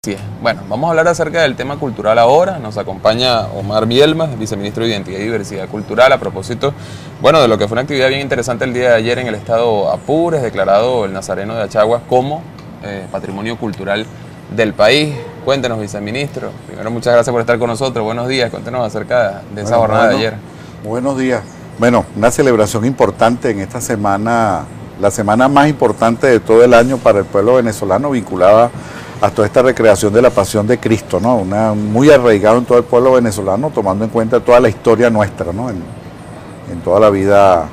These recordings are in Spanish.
Sí, bueno, vamos a hablar acerca del tema cultural ahora. Nos acompaña Omar Bielmas, viceministro de Identidad y Diversidad Cultural, a propósito, bueno, de lo que fue una actividad bien interesante el día de ayer en el estado Apures, declarado el Nazareno de Achaguas como patrimonio cultural del país. Cuéntenos, viceministro. Primero, muchas gracias por estar con nosotros. Buenos días. Cuéntenos acerca de esa jornada de ayer. Buenos días. Bueno, una celebración importante en esta semana, la semana más importante de todo el año para el pueblo venezolano, vinculada a toda esta recreación de la pasión de Cristo, ¿no? Muy arraigado en todo el pueblo venezolano, tomando en cuenta toda la historia nuestra, ¿no? En toda la vida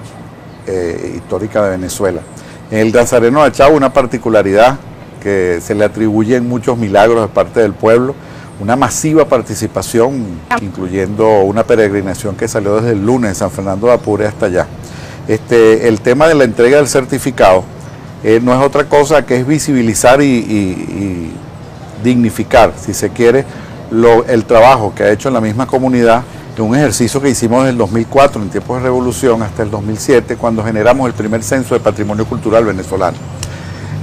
histórica de Venezuela. En el Nazareno de Achaguas, una particularidad que se le atribuyen muchos milagros de parte del pueblo, una masiva participación, incluyendo una peregrinación que salió desde el lunes de San Fernando de Apures hasta allá. El tema de la entrega del certificado no es otra cosa que es visibilizar y dignificar, si se quiere, el trabajo que ha hecho en la misma comunidad, en un ejercicio que hicimos desde el 2004, en tiempos de revolución, hasta el 2007, cuando generamos el primer censo de patrimonio cultural venezolano.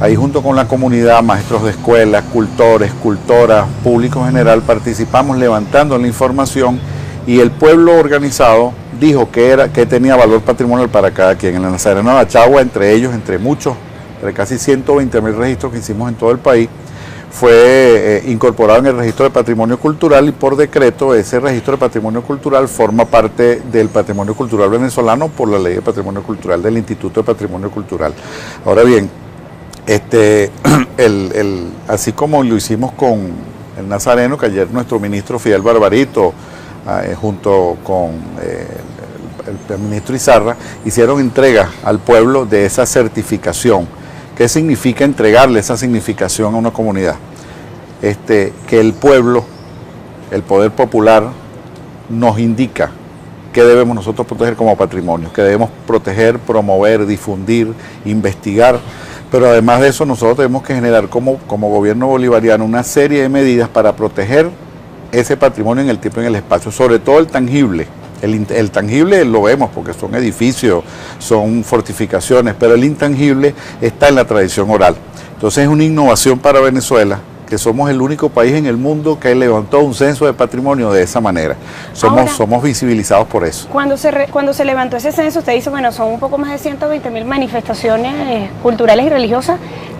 Ahí, junto con la comunidad, maestros de escuelas, cultores, cultoras, público en general, participamos levantando la información, y el pueblo organizado dijo que tenía valor patrimonial para cada quien. En el Nazareno de Achaguas, entre ellos, entre muchos, entre casi 120.000 registros que hicimos en todo el país, fue incorporado en el registro de patrimonio cultural, y por decreto ese registro de patrimonio cultural forma parte del patrimonio cultural venezolano por la ley de patrimonio cultural del Instituto de Patrimonio Cultural. Ahora bien, así como lo hicimos con el Nazareno, que ayer nuestro ministro Fidel Barbarito, junto con el ministro Izarra, hicieron entrega al pueblo de esa certificación. ¿Qué significa entregarle esa significación a una comunidad? Que el pueblo, el poder popular, nos indica qué debemos nosotros proteger como patrimonio, que debemos proteger, promover, difundir, investigar, pero además de eso nosotros tenemos que generar como gobierno bolivariano una serie de medidas para proteger ese patrimonio en el tiempo y en el espacio, sobre todo el tangible. El tangible lo vemos porque son edificios, son fortificaciones, pero el intangible está en la tradición oral. Entonces es una innovación para Venezuela, que somos el único país en el mundo que levantó un censo de patrimonio de esa manera. Somos visibilizados por eso. Cuando se levantó ese censo, usted dice, bueno, son un poco más de 120.000 manifestaciones culturales y religiosas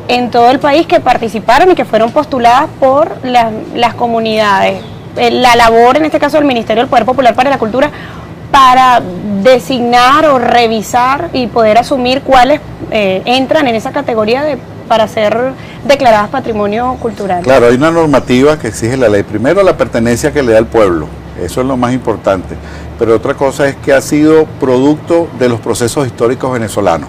en todo el país que participaron y que fueron postuladas por las comunidades. La labor, en este caso del Ministerio del Poder Popular para la Cultura, para designar o revisar y poder asumir cuáles entran en esa categoría para ser declaradas patrimonio cultural. Claro, hay una normativa que exige la ley. Primero, la pertenencia que le da el pueblo, eso es lo más importante, pero otra cosa es que ha sido producto de los procesos históricos venezolanos.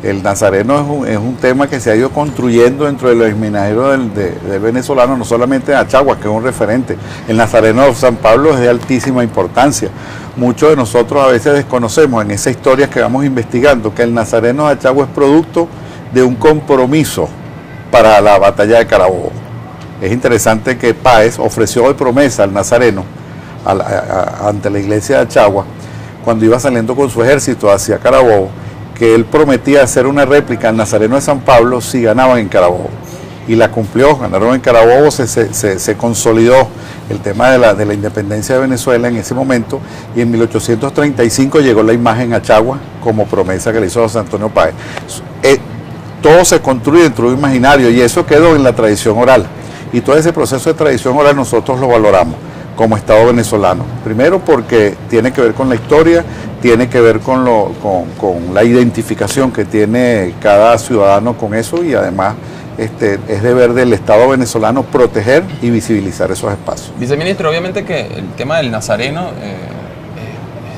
El Nazareno es un tema que se ha ido construyendo dentro de los imaginarios del venezolano, no solamente en Achaguas, que es un referente. El Nazareno de San Pablo es de altísima importancia. Muchos de nosotros a veces desconocemos en esa historia que vamos investigando que el Nazareno de Achaguas es producto de un compromiso para la batalla de Carabobo. Es interesante que Páez ofreció de promesa al Nazareno ante la iglesia de Achaguas, cuando iba saliendo con su ejército hacia Carabobo, que él prometía hacer una réplica al Nazareno de San Pablo si ganaban en Carabobo. Y la cumplió, ganaron en Carabobo, se consolidó el tema de la independencia de Venezuela en ese momento, y en 1835 llegó la imagen a Achaguas como promesa que le hizo José Antonio Páez. Todo se construye dentro de un imaginario, y eso quedó en la tradición oral. Y todo ese proceso de tradición oral nosotros lo valoramos como Estado venezolano. Primero porque tiene que ver con la historia, tiene que ver con la identificación que tiene cada ciudadano con eso, y además es deber del Estado venezolano proteger y visibilizar esos espacios. Viceministro, obviamente que el tema del Nazareno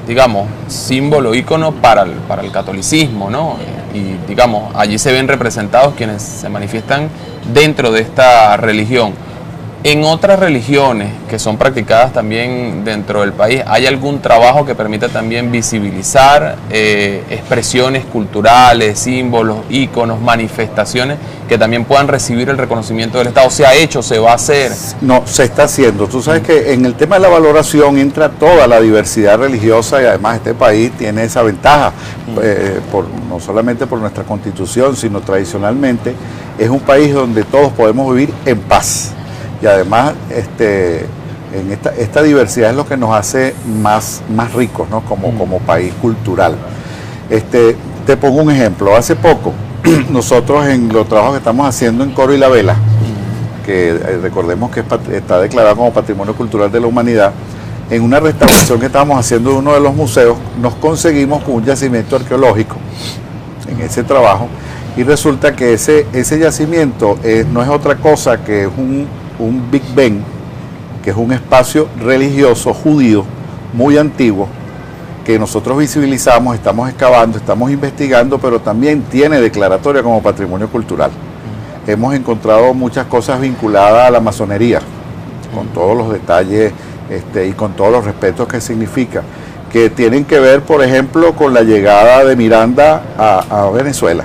digamos, símbolo, ícono para el catolicismo, ¿no? Y digamos, allí se ven representados quienes se manifiestan dentro de esta religión. En otras religiones que son practicadas también dentro del país, ¿hay algún trabajo que permita también visibilizar expresiones culturales, símbolos, íconos, manifestaciones que también puedan recibir el reconocimiento del Estado? ¿Se ha hecho? ¿Se va a hacer? No, se está haciendo. Tú sabes que en el tema de la valoración entra toda la diversidad religiosa, y además este país tiene esa ventaja, no solamente por nuestra constitución, sino tradicionalmente es un país donde todos podemos vivir en paz. y además en esta diversidad es lo que nos hace más ricos, ¿no? como país cultural. Te pongo un ejemplo. Hace poco, nosotros en los trabajos que estamos haciendo en Coro y la Vela, que recordemos que está declarado como Patrimonio Cultural de la Humanidad, en una restauración que estábamos haciendo de uno de los museos, nos conseguimos con un yacimiento arqueológico en ese trabajo, y resulta que ese yacimiento no es otra cosa que un Big Ben, que es un espacio religioso judío muy antiguo, que nosotros visibilizamos, estamos excavando, estamos investigando, pero también tiene declaratoria como patrimonio cultural. Hemos encontrado muchas cosas vinculadas a la masonería, con todos los detalles y con todos los respetos que significa, que tienen que ver, por ejemplo, con la llegada de Miranda a Venezuela,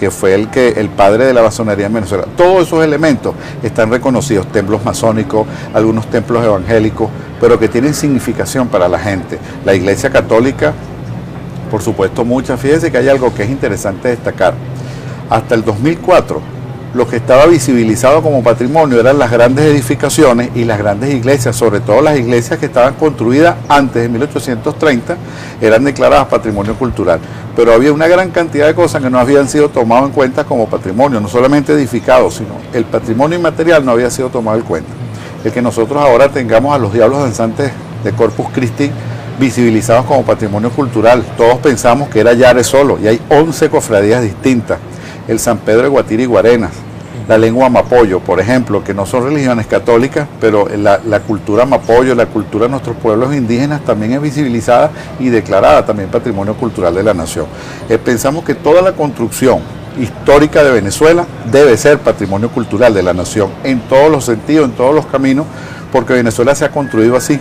que fue el padre de la masonería en Venezuela. Todos esos elementos están reconocidos, templos masónicos, algunos templos evangélicos, pero que tienen significación para la gente. La Iglesia Católica, por supuesto, muchas. Fíjense que hay algo que es interesante destacar. Hasta el 2004, lo que estaba visibilizado como patrimonio eran las grandes edificaciones y las grandes iglesias, sobre todo las iglesias que estaban construidas antes de 1830, eran declaradas patrimonio cultural. Pero había una gran cantidad de cosas que no habían sido tomadas en cuenta como patrimonio, no solamente edificados, sino el patrimonio inmaterial no había sido tomado en cuenta. El que nosotros ahora tengamos a los Diablos Danzantes de Corpus Christi visibilizados como patrimonio cultural, todos pensamos que era Yare solo, y hay 11 cofradías distintas. El San Pedro de Guatire y Guarenas, la lengua mapoyo, por ejemplo, que no son religiones católicas, pero la cultura mapoyo, la cultura de nuestros pueblos indígenas también es visibilizada y declarada también patrimonio cultural de la nación. Pensamos que toda la construcción histórica de Venezuela debe ser patrimonio cultural de la nación, en todos los sentidos, en todos los caminos, porque Venezuela se ha construido así.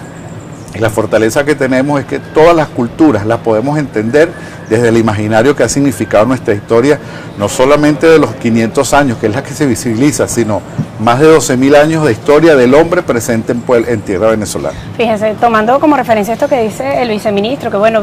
Y la fortaleza que tenemos es que todas las culturas las podemos entender desde el imaginario que ha significado nuestra historia, no solamente de los 500 años, que es la que se visibiliza, sino más de 12.000 años de historia del hombre presente en tierra venezolana. Fíjense, tomando como referencia esto que dice el viceministro, que bueno,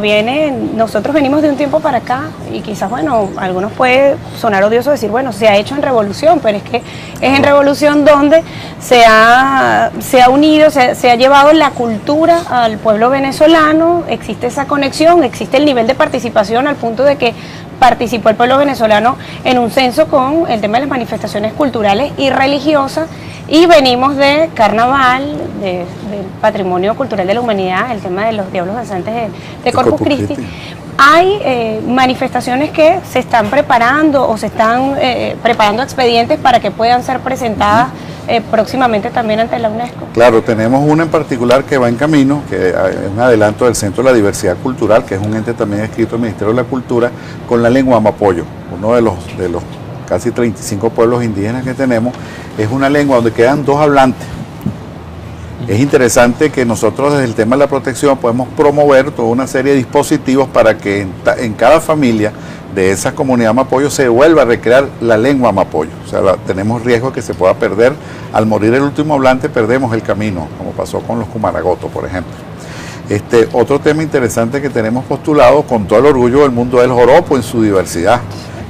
nosotros venimos de un tiempo para acá y quizás, bueno, a algunos puede sonar odioso decir, bueno, se ha hecho en revolución, pero es que es en revolución donde se ha unido, se ha llevado la cultura al pueblo venezolano, existe esa conexión, existe el nivel de participación al punto de que participó el pueblo venezolano en un censo con el tema de las manifestaciones culturales y religiosas, y venimos de carnaval, del patrimonio cultural de la humanidad, el tema de los Diablos Danzantes de Corpus Christi. Hay manifestaciones que se están preparando o se están preparando expedientes para que puedan ser presentadas próximamente también ante la UNESCO. Claro, tenemos una en particular que va en camino, que es un adelanto del Centro de la Diversidad Cultural, que es un ente también adscrito al Ministerio de la Cultura, con la lengua mapoyo, uno de los casi 35 pueblos indígenas que tenemos, es una lengua donde quedan 2 hablantes. Es interesante que nosotros desde el tema de la protección podemos promover toda una serie de dispositivos para que en cada familia de esa comunidad mapoyo se vuelva a recrear la lengua mapoyo. O sea, tenemos riesgo de que se pueda perder. Al morir el último hablante perdemos el camino, como pasó con los Cumaragotos, por ejemplo. Otro tema interesante que tenemos postulado con todo el orgullo del mundo es el joropo en su diversidad.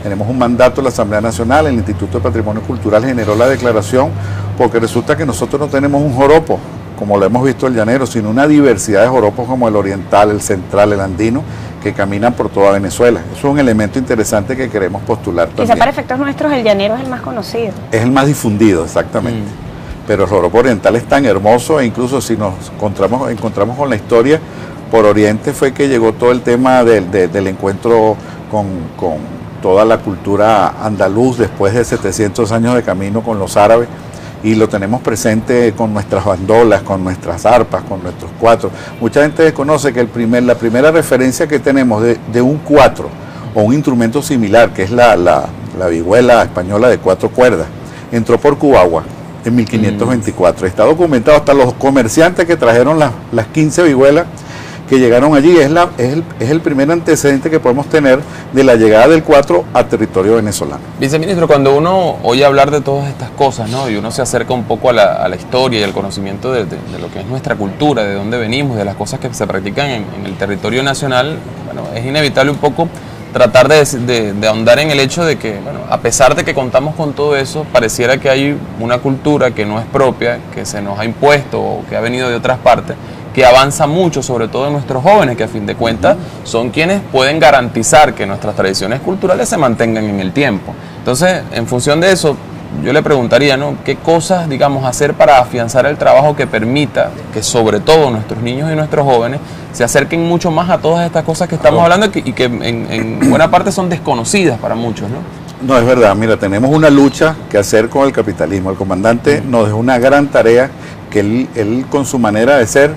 Tenemos un mandato de la Asamblea Nacional, el Instituto de Patrimonio Cultural generó la declaración porque resulta que nosotros no tenemos un joropo, como lo hemos visto el llanero, sino una diversidad de joropos como el oriental, el central, el andino, que caminan por toda Venezuela. Eso es un elemento interesante que queremos postular también. Quizá para efectos nuestros el llanero es el más conocido. Es el más difundido, exactamente. Pero el joropo oriental es tan hermoso, e incluso si nos encontramos con la historia, por Oriente fue que llegó todo el tema del encuentro con toda la cultura andaluz después de 700 años de camino con los árabes, y lo tenemos presente con nuestras bandolas, con nuestras arpas, con nuestros cuatros. Mucha gente desconoce que la primera referencia que tenemos de un cuatro o un instrumento similar, que es la vihuela española de 4 cuerdas, entró por Cubagua en 1524. Está documentado hasta los comerciantes que trajeron las 15 vihuelas que llegaron allí. Es el primer antecedente que podemos tener de la llegada del 4 a territorio venezolano. Viceministro, cuando uno oye hablar de todas estas cosas, ¿no?, y uno se acerca un poco a la historia y al conocimiento de lo que es nuestra cultura, de dónde venimos, de las cosas que se practican en el territorio nacional, bueno, es inevitable un poco tratar de ahondar en el hecho de que, bueno, a pesar de que contamos con todo eso, pareciera que hay una cultura que no es propia, que se nos ha impuesto o que ha venido de otras partes, que avanza mucho, sobre todo en nuestros jóvenes, que a fin de cuentas son quienes pueden garantizar que nuestras tradiciones culturales se mantengan en el tiempo. Entonces, en función de eso, yo le preguntaría, ¿no?, qué cosas, digamos, hacer para afianzar el trabajo que permita que sobre todo nuestros niños y nuestros jóvenes se acerquen mucho más a todas estas cosas que estamos hablando y que en buena parte son desconocidas para muchos, ¿no? No, es verdad. Mira, tenemos una lucha que hacer con el capitalismo. El comandante nos dejó una gran tarea que él con su manera de ser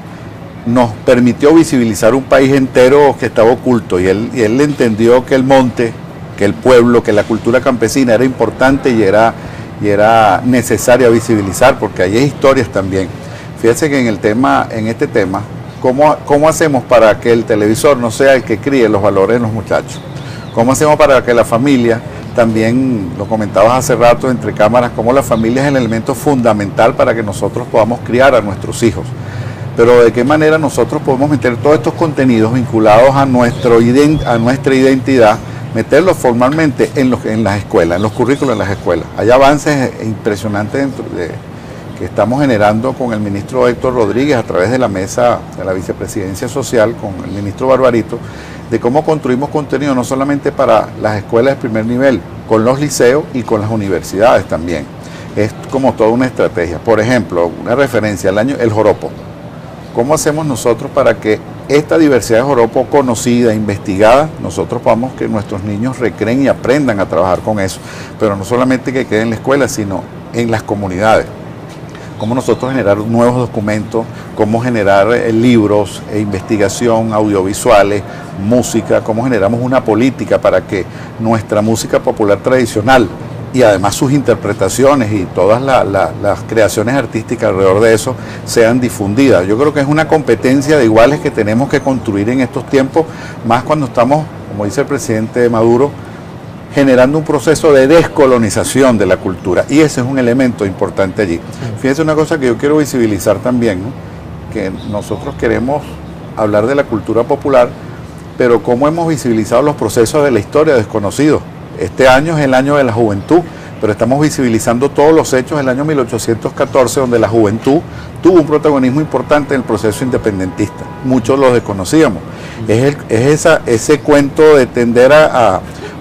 nos permitió visibilizar un país entero que estaba oculto, y él entendió que el monte, que el pueblo, que la cultura campesina era importante y era necesaria visibilizar, porque ahí hay historias también. Fíjese que en este tema, ¿cómo hacemos para que el televisor no sea el que críe los valores en los muchachos? ¿Cómo hacemos para que la familia, también lo comentabas hace rato entre cámaras, cómo la familia es el elemento fundamental para que nosotros podamos criar a nuestros hijos? Pero de qué manera nosotros podemos meter todos estos contenidos vinculados a nuestra identidad, meterlos formalmente en las escuelas, en los currículos de las escuelas. Hay avances impresionantes que estamos generando con el ministro Héctor Rodríguez a través de la mesa de la vicepresidencia social, con el ministro Barbarito, de cómo construimos contenido no solamente para las escuelas de primer nivel, con los liceos y con las universidades también. Es como toda una estrategia. Por ejemplo, una referencia al año, el joropo. ¿Cómo hacemos nosotros para que esta diversidad de joropo conocida, investigada, nosotros podamos que nuestros niños recreen y aprendan a trabajar con eso? Pero no solamente que quede en la escuela, sino en las comunidades. Cómo nosotros generar nuevos documentos, cómo generar libros, investigación, audiovisuales, música, cómo generamos una política para que nuestra música popular tradicional y además sus interpretaciones y todas las creaciones artísticas alrededor de eso sean difundidas. Yo creo que es una competencia de iguales que tenemos que construir en estos tiempos, más cuando estamos, como dice el presidente Maduro, generando un proceso de descolonización de la cultura, y ese es un elemento importante allí. Fíjense una cosa que yo quiero visibilizar también, ¿no?, que nosotros queremos hablar de la cultura popular, pero cómo hemos visibilizado los procesos de la historia desconocidos. Este año es el año de la juventud, pero estamos visibilizando todos los hechos del año 1814, donde la juventud tuvo un protagonismo importante en el proceso independentista. Muchos los desconocíamos. Es ese cuento de tender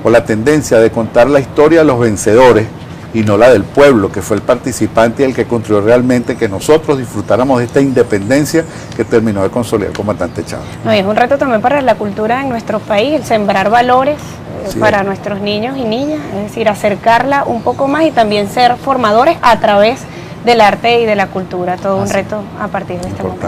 o la tendencia de contar la historia de los vencedores y no la del pueblo, que fue el participante y el que construyó realmente que nosotros disfrutáramos de esta independencia que terminó de consolidar el comandante Chávez. No, y es un reto también para la cultura en nuestro país, el sembrar valores para nuestros niños y niñas, es decir, acercarla un poco más y también ser formadores a través del arte y de la cultura, todo un reto a partir de este momento.